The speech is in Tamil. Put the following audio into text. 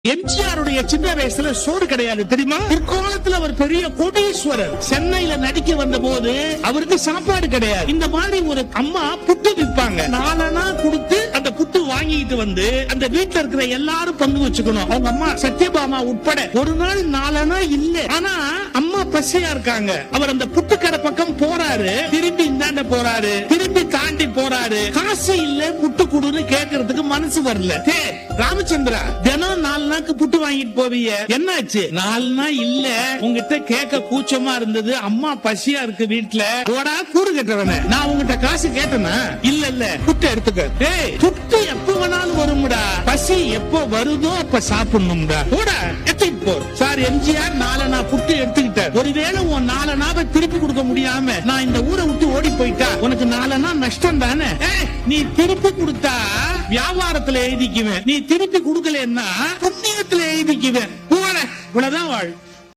எம்ஜிஆருடைய சின்ன வயசுல சோறு கிடையாது தெரியுமா? பிற்காலத்துல அவர் பெரிய கோடீஸ்வரர். சென்னையில நடிக்க வந்த போது அவருக்கு சாப்பாடு கிடையாது. இந்த மாதிரி ஒரு அம்மா புட்டு விற்பாங்க. 4 அணா கொடுத்து அந்த புட்டு வாங்கிட்டு வந்து அந்த வீட்டுல இருக்கிற எல்லாரும் பங்கு வச்சுக்கணும். அவங்க அம்மா சத்யபாமா உட்பட. ஒரு நாள் 4 அணா இல்ல. ஆனா அம்மா பசியா இருக்காங்க. அவர் அந்த புட்டுக்கடை பக்கம் போறாரு, திரும்பி இந்தாண்ட போறாரு, திரும்பி தாண்டி போறாரு. காசு இல்ல, புட்டு குடுன்னு கேட்கறதுக்கு மனசு வரல. ராமச்சந்திரா, தினம் 4 நாக்கு புட்டு வாங்கிட்டு போவீங்க, என்னாச்சு? 4 நாள் இல்ல, உங்ககிட்ட கேட்க கூச்சமா இருந்தது, அம்மா பசியா இருக்கு வீட்டுல. ஓடா கூடு கட்டுறவன, நான் உங்ககிட்ட காசு கேட்டனா? இல்ல புட்டு எடுத்துக்க. புட்டு எப்ப வேணாலும் வரும்டா, பசி எப்ப வருதோ அப்ப சாப்பிடணும்டா. ஓடா எடுத்துட்டு போ. சார் எம்ஜிஆர் 4 அணா புட்டு எடுத்துக்கிட்டார். ஒருவேளை உன் 4 அணாவை திருப்பி கொடுக்க முடியாம நான் இந்த ஊரை விட்டு ஓடி போயிட்டா உனக்கு 4 அணா நஷ்டம் தானே? நீ திருப்பி கொடுத்தா வியாபாரத்துல எழுதிக்குவேன், நீ திருப்பி கொடுக்கலன்னா புண்ணியத்துல எழுதிக்குவேன். இவ்வளவுதான் வாழ்.